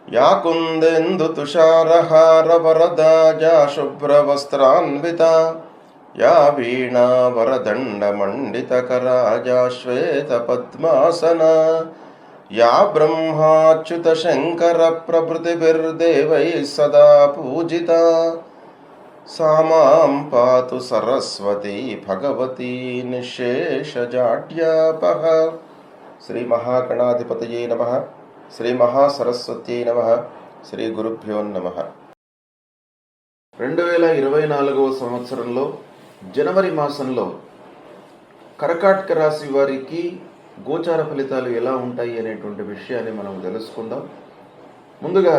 या कुन्देन्दुतुषारहारवरदा शुभ्रवस्त्रान्विता या वीणावरदण्डमण्डितकरा या श्वेतपद्मासना या ब्रह्माच्युतशङ्करप्रभृतिभिर्देवैः सदा पूजिता सा मां पातु सरस्वती भगवती निःशेषजाड्यापः। శ్రీ మహాగణాధిపతయే నమః. శ్రీ మహాసరస్వత్యై నమః. శ్రీ గురుభ్యో నమః. 2024వ సంవత్సరంలో జనవరి మాసంలో కర్కాటక రాశి వారికి గోచార ఫలితాలు ఎలా ఉంటాయి అనేటువంటి విషయాన్ని మనం తెలుసుకుందాం. ముందుగా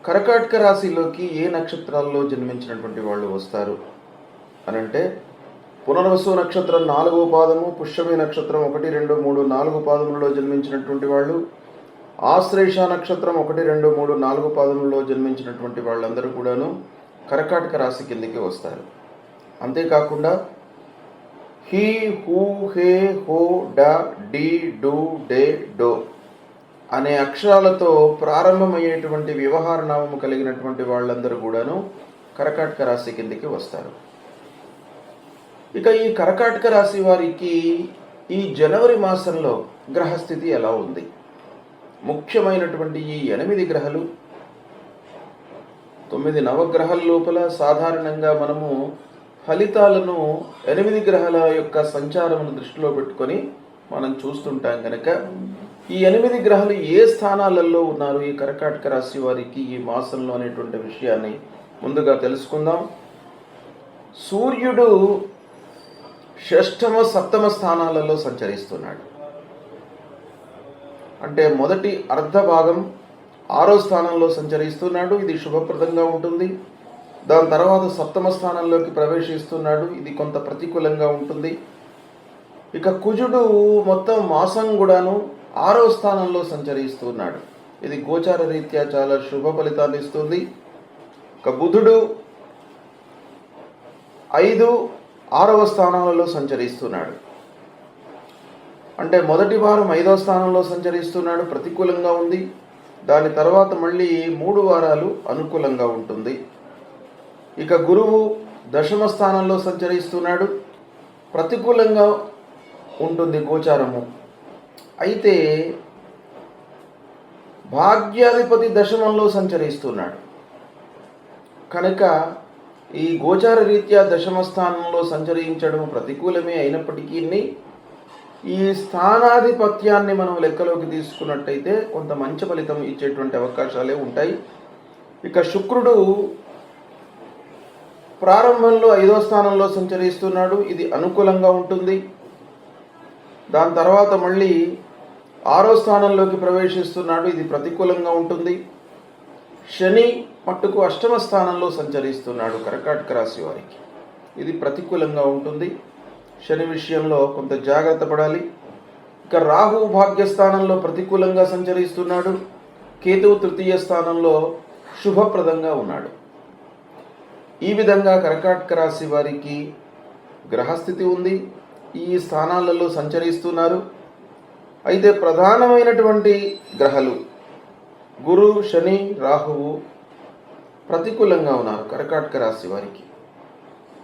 కర్కాటక రాశిలోకి ఏ నక్షత్రాల్లో జన్మించినటువంటి వాళ్ళు వస్తారు అనంటే పునర్వసు నక్షత్రం 4వ పాదము, పుష్యమి నక్షత్రం 1, 2, 3, 4 పాదములలో జన్మించినటువంటి వాళ్ళు, ఆశ్లేష నక్షత్రం 1, 2, 3, 4 పాదములలో జన్మించినటువంటి వాళ్ళందరూ కూడాను కర్కాటక రాశి కిందికి వస్తారు. అంతేకాకుండా హీ, హూ, హే, హో, డ, డి, డు, డే, డో అనే అక్షరాలతో ప్రారంభమయ్యేటువంటి వ్యవహార నామము కలిగినటువంటి వాళ్ళందరూ కూడాను కర్కాటక రాశి కిందికి వస్తారు. ఇక ఈ కర్కాటక రాశి వారికి ఈ జనవరి మాసంలో గ్రహస్థితి ఎలా ఉంది? ముఖ్యమైనటువంటి ఈ 8 గ్రహాలు, 9 నవగ్రహాల లోపల సాధారణంగా మనము ఫలితాలను 8 గ్రహాల యొక్క సంచారమును దృష్టిలో పెట్టుకొని మనం చూస్తుంటాం కనుక ఈ 8 గ్రహాలు ఏ స్థానాలలో ఉన్నారు ఈ కర్కాటక రాశి వారికి ఈ మాసంలో అనేటువంటి విషయాన్ని ముందుగా తెలుసుకుందాం. సూర్యుడు 6వ, 7వ స్థానాలలో సంచరిస్తున్నాడు. అంటే మొదటి అర్ధ భాగం 6వ స్థానంలో సంచరిస్తున్నాడు, ఇది శుభప్రదంగా ఉంటుంది. దాని తర్వాత 7వ స్థానంలోకి ప్రవేశిస్తున్నాడు, ఇది కొంత ప్రతికూలంగా ఉంటుంది. ఇక కుజుడు మొత్తం మాసం కూడాను 6వ స్థానంలో సంచరిస్తున్నాడు, ఇది గోచార రీత్యా చాలా శుభ ఫలితాన్ని ఇస్తుంది. ఇక బుధుడు 5, 6వ స్థానాలలో సంచరిస్తున్నాడు. అంటే మొదటి వారం 5వ స్థానంలో సంచరిస్తున్నాడు, ప్రతికూలంగా ఉంది. దాని తర్వాత మళ్ళీ 3 వారాలు అనుకూలంగా ఉంటుంది. ఇక గురువు 10వ స్థానంలో సంచరిస్తున్నాడు, ప్రతికూలంగా ఉంటుంది గోచారము. అయితే భాగ్యాధిపతి 10మంలో సంచరిస్తున్నాడు కనుక ఈ గోచార రీత్యా 10మ స్థానంలో సంచరించడం ప్రతికూలమే అయినప్పటికీ ఈ స్థానాధిపత్యాన్ని మనం లెక్కలోకి తీసుకున్నట్టయితే కొంత మంచి ఫలితం ఇచ్చేటువంటి అవకాశాలే ఉంటాయి. ఇక శుక్రుడు ప్రారంభంలో 5వ స్థానంలో సంచరిస్తున్నాడు, ఇది అనుకూలంగా ఉంటుంది. దాని తర్వాత మళ్ళీ 6వ స్థానంలోకి ప్రవేశిస్తున్నాడు, ఇది ప్రతికూలంగా ఉంటుంది. శని మట్టుకు 8వ స్థానంలో సంచరిస్తున్నాడు కర్కాటక రాశి వారికి, ఇది ప్రతికూలంగా ఉంటుంది. శని విషయంలో కొంత జాగ్రత్త పడాలి. ఇక రాహు భాగ్యస్థానంలో ప్రతికూలంగా సంచరిస్తున్నాడు, కేతువు 3వ స్థానంలో శుభప్రదంగా ఉన్నాడు. ఈ విధంగా కర్కాటక రాశి వారికి గ్రహస్థితి ఉంది, ఈ స్థానాలలో సంచరిస్తున్నారు. అయితే ప్రధానమైనటువంటి గ్రహాలు గురు, శని, రాహువు ప్రతికూలంగా ఉన్నారు కర్కాటక రాశి వారికి.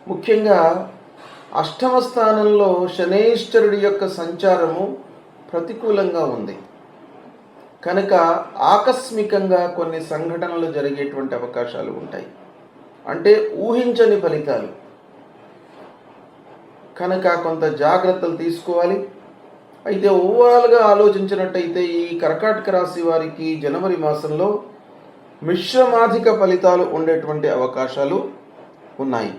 ముఖ్యంగా 8వ స్థానంలో శనైశ్వరుడి యొక్క సంచారము ప్రతికూలంగా ఉంది కనుక ఆకస్మికంగా కొన్ని సంఘటనలు జరిగేటువంటి అవకాశాలు ఉంటాయి. అంటే ఊహించని ఫలితాలు కనుక కొంత జాగ్రత్తలు తీసుకోవాలి. అయితే ఓవరాల్గా ఆలోచించినట్టయితే ఈ కర్కాటక రాశి వారికి జనవరి మాసంలో మిశ్రమాధిక ఫలితాలు ఉండేటువంటి అవకాశాలు ఉన్నాయి.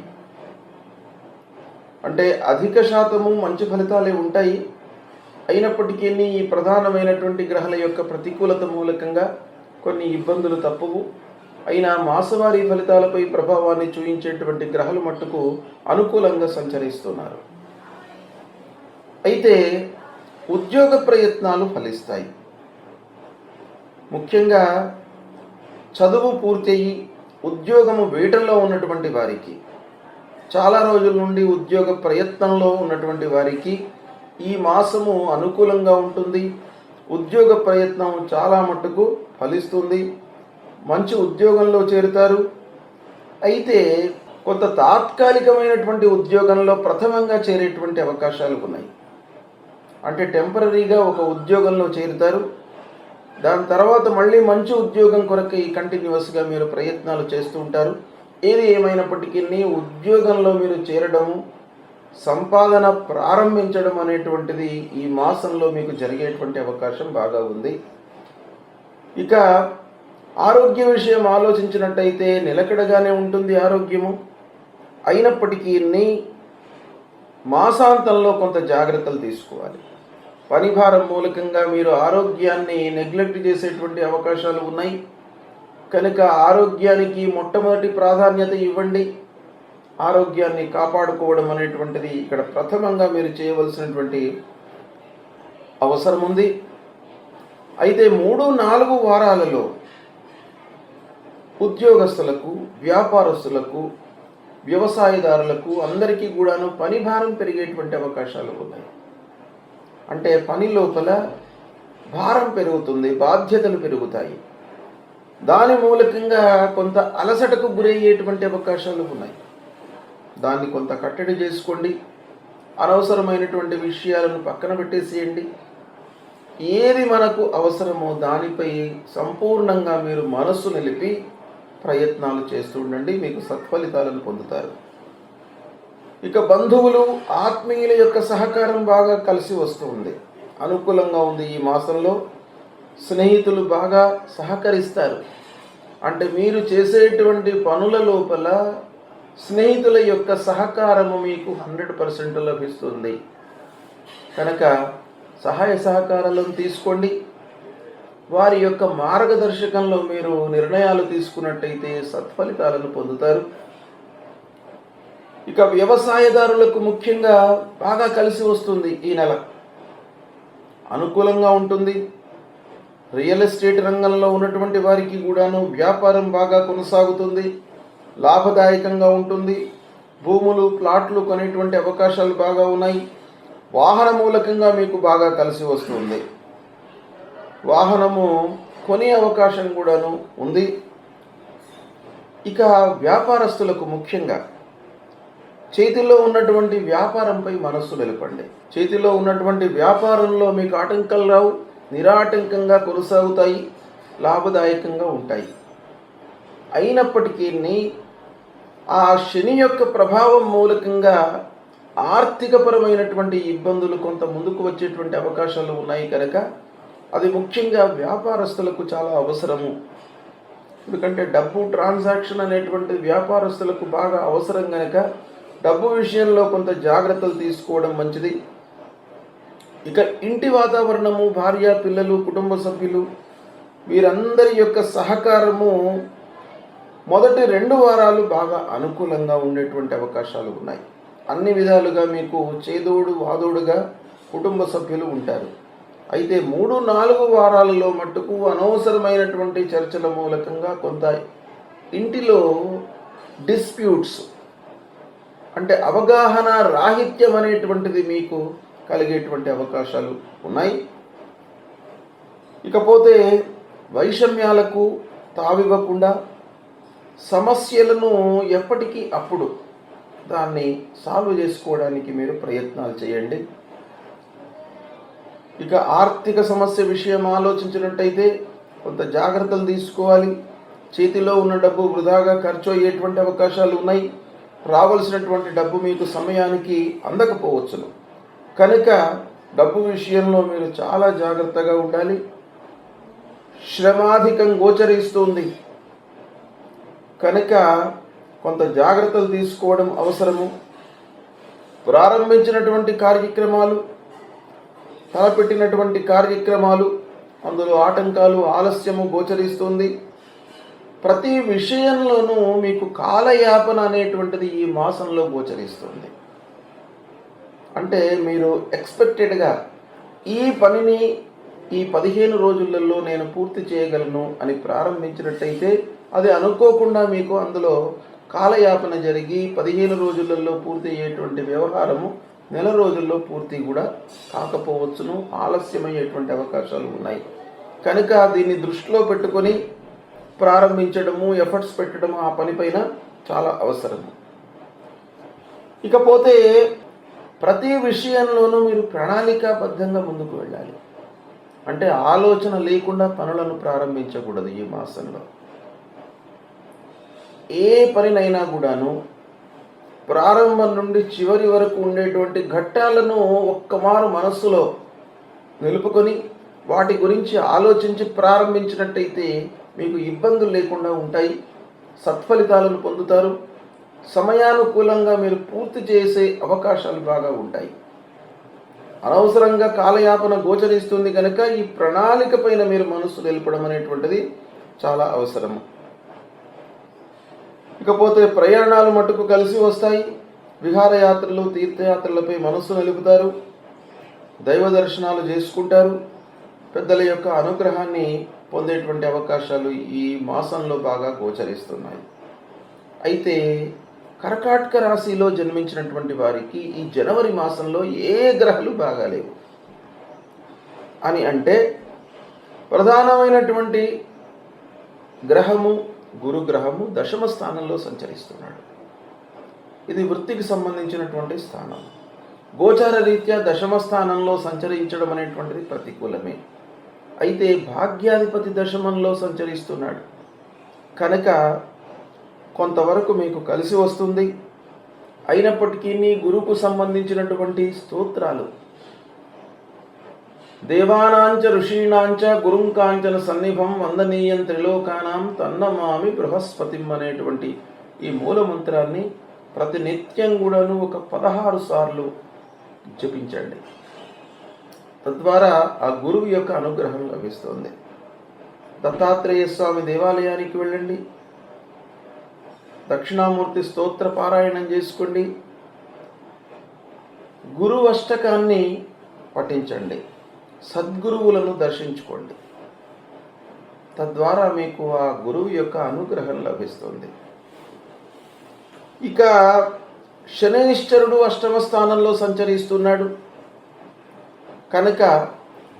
అంటే అధిక శాతము మంచి ఫలితాలే ఉంటాయి. అయినప్పటికీ ఈ ప్రధానమైనటువంటి గ్రహాల యొక్క ప్రతికూలత మూలకంగా కొన్ని ఇబ్బందులు తప్పవు. అయినా మాసవారీ ఫలితాలపై ప్రభావాన్ని చూపించేటువంటి గ్రహాలు మట్టుకు అనుకూలంగా సంచరిస్తున్నారు. అయితే ఉద్యోగ ప్రయత్నాలు ఫలిస్తాయి. ముఖ్యంగా చదువు పూర్తయి ఉద్యోగము వేటలో ఉన్నటువంటి వారికి, చాలా రోజుల నుండి ఉద్యోగ ప్రయత్నంలో ఉన్నటువంటి వారికి ఈ మాసము అనుకూలంగా ఉంటుంది. ఉద్యోగ ప్రయత్నం చాలా మట్టుకు ఫలిస్తుంది, మంచి ఉద్యోగంలో చేరుతారు. అయితే కొంత తాత్కాలికమైనటువంటి ఉద్యోగంలో ప్రథమంగా చేరేటువంటి అవకాశాలు ఉన్నాయి. అంటే టెంపరరీగా ఒక ఉద్యోగంలో చేరుతారు. దాని తర్వాత మళ్ళీ మంచి ఉద్యోగం కొరకై కంటిన్యూస్గా మీరు ప్రయత్నాలు చేస్తూ ఉంటారు. ఏది ఏమైనప్పటికీ ఉద్యోగంలో మీరు చేరడము, సంపాదన ప్రారంభించడం అనేటువంటిది ఈ మాసంలో మీకు జరిగేటువంటి అవకాశం బాగా ఉంది. ఇక ఆరోగ్య విషయం ఆలోచించినట్టయితే నిలకడగానే ఉంటుంది ఆరోగ్యము. అయినప్పటికీ మాసాంతంలో కొంత జాగ్రత్తలు తీసుకోవాలి. పని భారం మూలకంగా మీరు ఆరోగ్యాన్ని నెగ్లెక్ట్ చేసేటువంటి అవకాశాలు ఉన్నాయి కనుక ఆరోగ్యానికి మొట్టమొదటి ప్రాధాన్యత ఇవ్వండి. ఆరోగ్యాన్ని కాపాడుకోవడం అనేటువంటిది ఇక్కడ ప్రథమంగా మీరు చేయవలసినటువంటి అవసరం ఉంది. అయితే 3-4 వారాలలో ఉద్యోగస్తులకు, వ్యాపారస్తులకు, వ్యవసాయదారులకు అందరికీ కూడాను పని భారం పెరిగేటువంటి అవకాశాలు ఉన్నాయి. అంటే పని లోపల భారం పెరుగుతుంది, బాధ్యతలు పెరుగుతాయి. దాని మూలకంగా కొంత అలసటకు గురయ్యేటువంటి అవకాశాలు ఉన్నాయి. దాన్ని కొంత కట్టడి చేసుకోండి. అనవసరమైనటువంటి విషయాలను పక్కన పెట్టేసేయండి. ఏది మనకు అవసరమో దానిపై సంపూర్ణంగా మీరు మనస్సు నిలిపి ప్రయత్నాలు చేస్తూ ఉండండి. మీకు సత్ఫలితాలను పొందుతారు. ఇక బంధువులు, ఆత్మీయుల యొక్క సహకారం బాగా కలిసి వస్తుంది, అనుకూలంగా ఉంది. ఈ మాసంలో స్నేహితులు బాగా సహకరిస్తారు. అంటే మీరు చేసేటువంటి పనుల లోపల స్నేహితుల యొక్క సహకారము మీకు 100% లభిస్తుంది కనుక సహాయ సహకారాలను తీసుకోండి. వారి యొక్క మార్గదర్శకంలో మీరు నిర్ణయాలు తీసుకున్నట్టయితే సత్ఫలితాలను పొందుతారు. ఇక వ్యవసాయదారులకు ముఖ్యంగా బాగా కలిసి వస్తుంది. ఈ నెల అనుకూలంగా ఉంటుంది. రియల్ ఎస్టేట్ రంగంలో ఉన్నటువంటి వారికి కూడాను వ్యాపారం బాగా కొనసాగుతుంది, లాభదాయకంగా ఉంటుంది. భూములు, ప్లాట్లు కొనేటువంటి అవకాశాలు బాగా ఉన్నాయి. వాహన మూలకంగా మీకు బాగా కలిసి వస్తుంది. వాహనము కొనే అవకాశం కూడాను ఉంది. ఇక వ్యాపారస్తులకు ముఖ్యంగా చేతిలో ఉన్నటువంటి వ్యాపారంపై మనస్సు నిలపండి. చేతిలో ఉన్నటువంటి వ్యాపారంలో మీకు ఆటంకాలు రావు, నిరాటంకంగా కొనసాగుతాయి, లాభదాయకంగా ఉంటాయి. అయినప్పటికీ ఆ శని యొక్క ప్రభావం మూలకంగా ఆర్థికపరమైనటువంటి ఇబ్బందులు కొంత ముందుకు వచ్చేటువంటి అవకాశాలు ఉన్నాయి కనుక అది ముఖ్యంగా వ్యాపారస్తులకు చాలా అవసరము. ఎందుకంటే డబ్బు ట్రాన్సాక్షన్ అనేటువంటి వ్యాపారస్తులకు బాగా అవసరం కనుక డబ్బు విషయంలో కొంత జాగ్రత్తలు తీసుకోవడం మంచిది. ఇక ఇంటి వాతావరణము, భార్య, పిల్లలు, కుటుంబ సభ్యులు వీరందరి యొక్క సహకారము మొదటి 2 వారాలు బాగా అనుకూలంగా ఉండేటువంటి అవకాశాలు ఉన్నాయి. అన్ని విధాలుగా మీకు చేదోడు వాదోడుగా కుటుంబ సభ్యులు ఉంటారు. అయితే 3-4 వారాలలో మట్టుకు అనవసరమైనటువంటి చర్చల మూలకంగా కొంత ఇంటిలో డిస్ప్యూట్స్ అంటే అవగాహన రాహిత్యం అనేటువంటిది మీకు కలిగేటువంటి అవకాశాలు ఉన్నాయి. ఇకపోతే వైషమ్యాలకు తావివ్వకుండా సమస్యలను ఎప్పటికీ అప్పుడు దాన్ని సాల్వ్ చేసుకోవడానికి మీరు ప్రయత్నాలు చేయండి. ఇక ఆర్థిక సమస్య విషయం ఆలోచించినట్టయితే కొంత జాగ్రత్తలు తీసుకోవాలి. చేతిలో ఉన్న డబ్బు వృధాగా ఖర్చు అయ్యేటువంటి అవకాశాలు ఉన్నాయి. రావాల్సినటువంటి డబ్బు మీకు సమయానికి అందకపోవచ్చును కనుక డబ్బు విషయంలో మీరు చాలా జాగ్రత్తగా ఉండాలి. శ్రమాధికం గోచరిస్తుంది కనుక కొంత జాగ్రత్తలు తీసుకోవడం అవసరము. ప్రారంభించినటువంటి కార్యక్రమాలు, తలపెట్టినటువంటి కార్యక్రమాలు అందులో ఆటంకాలు, ఆలస్యము గోచరిస్తుంది. ప్రతి విషయంలోనూ మీకు కాలయాపన అనేటువంటిది ఈ మాసంలో గోచరిస్తుంది. అంటే మీరు ఎక్స్పెక్టెడ్గా ఈ పనిని ఈ 15 రోజులలో నేను పూర్తి చేయగలను అని ప్రారంభించినట్టయితే అది అనుకోకుండా మీకు అందులో కాలయాపన జరిగి 15 రోజులలో పూర్తి అయ్యేటువంటి వ్యవహారము నెల రోజుల్లో పూర్తి కూడా కాకపోవచ్చును, ఆలస్యమయ్యేటువంటి అవకాశాలు ఉన్నాయి. కనుక దీన్ని దృష్టిలో పెట్టుకొని ప్రారంభించడము, ఎఫర్ట్స్ పెట్టడము ఆ పనిపైన చాలా అవసరము. ఇకపోతే ప్రతి విషయంలోనూ మీరు ప్రణాళికాబద్ధంగా ముందుకు వెళ్ళాలి. అంటే ఆలోచన లేకుండా పనులను ప్రారంభించకూడదు. ఈ మాసంలో ఏ పనినైనా కూడాను ప్రారంభం నుండి చివరి వరకు ఉండేటువంటి ఘట్టాలను ఒక్కమారు మనస్సులో నిలుపుకొని వాటి గురించి ఆలోచించి ప్రారంభించినట్టయితే మీకు ఇబ్బందులు లేకుండా ఉంటాయి, సత్ఫలితాలను పొందుతారు, సమయానుకూలంగా మీరు పూర్తి చేసే అవకాశాలు బాగా ఉంటాయి. అనవసరంగా కాలయాపన గోచరిస్తుంది కనుక ఈ ప్రణాళిక పైన మీరు మనస్సు నిలపడం అనేటువంటిది చాలా అవసరము. ఇకపోతే ప్రయాణాలు మటుకు కలిసి వస్తాయి. విహారయాత్రలు, తీర్థయాత్రలపై మనస్సు నిలుపుతారు, దైవ దర్శనాలు చేసుకుంటారు, పెద్దల యొక్క అనుగ్రహాన్ని పొందేటువంటి అవకాశాలు ఈ మాసంలో బాగా గోచరిస్తున్నాయి. అయితే కర్కాటక రాశిలో జన్మించినటువంటి వారికి ఈ జనవరి మాసంలో ఏ గ్రహాలు బాగాలేవు అని అంటే ప్రధానమైనటువంటి గ్రహము గురుగ్రహము దశమ స్థానంలో సంచరిస్తున్నాడు. ఇది వృత్తికి సంబంధించినటువంటి స్థానం. గోచార రీత్యా దశమ స్థానంలో సంచరించడం అనేటువంటిది ప్రతికూలమే. అయితే భాగ్యాధిపతి దశమంలో సంచరిస్తున్నాడు కనుక కొంతవరకు మీకు కలిసి వస్తుంది. అయినప్పటికీ గురువుకు సంబంధించినటువంటి స్తోత్రాలు దేవానాంచ ఋషీణాంచ గురుంకాంచన సన్నిభం వందనీయం త్రిలోకానాం తన్నమామి బృహస్పతిం అనేటువంటి ఈ మూలమంత్రాన్ని ప్రతినిత్యం కూడాను ఒక 16 సార్లు జపించండి. తద్వారా ఆ గురువు యొక్క అనుగ్రహం లభిస్తుంది. దత్తాత్రేయ స్వామి దేవాలయానికి వెళ్ళండి, దక్షిణామూర్తి స్తోత్ర పారాయణం చేసుకోండి, గురు అష్టకాన్ని పఠించండి, సద్గురువులను దర్శించుకోండి. తద్వారా మీకు ఆ గురువు యొక్క అనుగ్రహం లభిస్తుంది. ఇక శనైశ్చరుడు అష్టమ స్థానంలో సంచరిస్తున్నాడు కనుక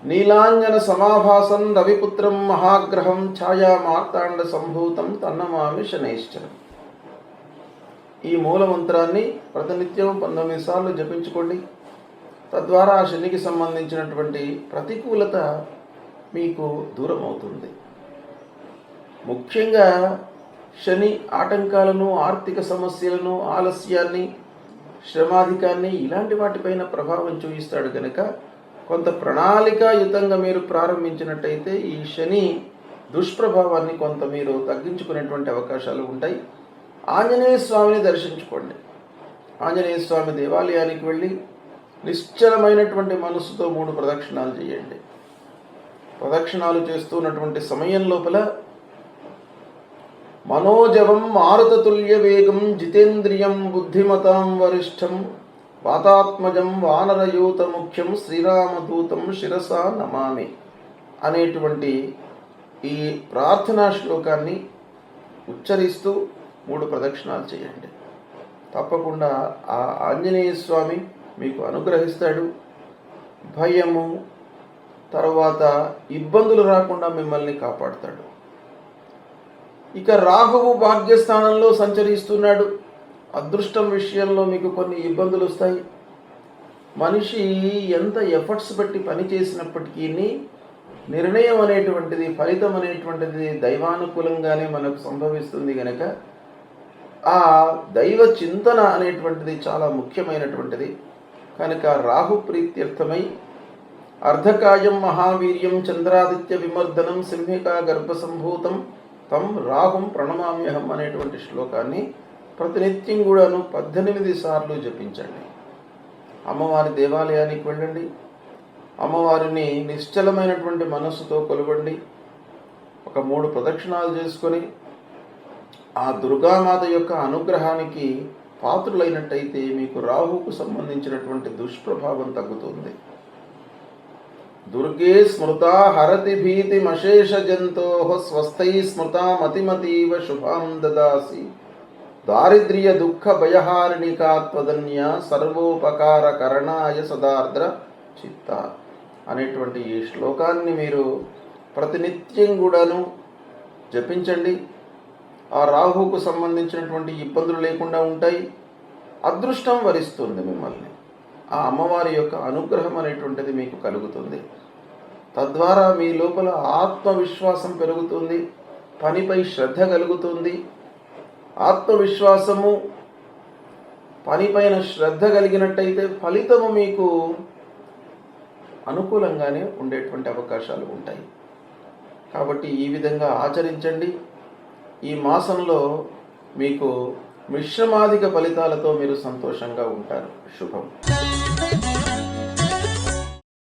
నీలాంజన సమాభాసం రవిపుత్రం మహాగ్రహం ఛాయా మార్తాండ సంభూతం తన్నమామి శనైశ్చరం. ఈ మూలమంత్రాన్ని ప్రతినిత్యం 19 సార్లు జపించుకోండి. తద్వారా ఆ శనికి సంబంధించినటువంటి ప్రతికూలత మీకు దూరం అవుతుంది. ముఖ్యంగా శని ఆటంకాలను, ఆర్థిక సమస్యలను, ఆలస్యాన్ని, శ్రమాధికాన్ని ఇలాంటి వాటిపైన ప్రభావం చూపిస్తాడు కనుక కొంత ప్రణాళికాయుతంగా మీరు ప్రారంభించినట్టయితే ఈ శని దుష్ప్రభావాన్ని కొంత మీరు తగ్గించుకునేటువంటి అవకాశాలు ఉంటాయి. ఆంజనేయ స్వామిని దర్శించుకోండి. ఆంజనేయ స్వామి దేవాలయానికి వెళ్ళి నిశ్చలమైనటువంటి మనస్సుతో 3 ప్రదక్షిణాలు చేయండి. ప్రదక్షిణాలు చేస్తున్నటువంటి సమయం లోపల మనోజవం మారుతతుల్య వేగం జితేంద్రియం బుద్ధిమతాం వరిష్టం వాతాత్మజం వానరయూత ముఖ్యం శ్రీరామదూతం శిరసా నమామి అనేటువంటి ఈ ప్రార్థనా శ్లోకాన్ని ఉచ్చరిస్తూ 3 ప్రదక్షిణాలు చేయండి. తప్పకుండా ఆ ఆంజనేయ స్వామి మీకు అనుగ్రహిస్తాడు. భయము తర్వాత ఇబ్బందులు రాకుండా మిమ్మల్ని కాపాడుతాడు. ఇక రాహువు భాగ్యస్థానంలో సంచరిస్తున్నాడు. అదృష్టం విషయంలో మీకు కొన్ని ఇబ్బందులు వస్తాయి. మనిషి ఎంత ఎఫర్ట్స్ పెట్టి పని చేసినప్పటికీ నిర్ణయం అనేటువంటిది, ఫలితం అనేటువంటిది దైవానుకూలంగానే మనకు సంభవిస్తుంది కనుక ఆ దైవ చింతన అనేటువంటిది చాలా ముఖ్యమైనటువంటిది. కనుక రాహు ప్రీత్యర్థమై అర్ధకాయం మహావీర్యం చంద్రాదిత్య విమర్దనం సింహికా గర్భసంభూతం తం రాహుం ప్రణమామ్యహం అనేటువంటి శ్లోకాన్ని ప్రతినిత్యం కూడాను 18 సార్లు జపించండి. అమ్మవారి దేవాలయానికి వెళ్ళండి, అమ్మవారిని నిశ్చలమైనటువంటి మనస్సుతో కొలవండి. ఒక 3 ప్రదక్షిణాలు చేసుకొని ఆ దుర్గామాత యొక్క అనుగ్రహానికి పాత్రులైనట్టయితే మీకు రాహుకు సంబంధించినటువంటి దుష్ప్రభావం తగ్గుతుంది. దుర్గే స్మృతా హరతి భీతిమశేష జంతో స్వస్థై స్మృతా మతిమతీవ శుభాం దదాసి దారిద్ర్య దుఃఖ భయహారిణికాత్వదన్య సర్వోపకార కరణాయ సదార్ద్ర చిత్త అనేటువంటి ఈ శ్లోకాన్ని మీరు ప్రతినిత్యం కూడాను జపించండి. ఆ రాహుకు సంబంధించినటువంటి ఇబ్బందులు లేకుండా ఉంటాయి. అదృష్టం వరిస్తుంది మిమ్మల్ని. ఆ అమ్మవారి యొక్క అనుగ్రహం అనేటువంటిది మీకు కలుగుతుంది. తద్వారా మీ లోపల ఆత్మవిశ్వాసం పెరుగుతుంది, పనిపై శ్రద్ధ కలుగుతుంది. ఆత్మవిశ్వాసము, పనిపైన శ్రద్ధ కలిగినట్టయితే ఫలితము మీకు అనుకూలంగానే ఉండేటువంటి అవకాశాలు ఉంటాయి. కాబట్టి ఈ విధంగా ఆచరించండి. ఈ మాసంలో మీకు మిశ్రమాధిక ఫలితాలతో మీరు సంతోషంగా ఉంటారు. శుభం.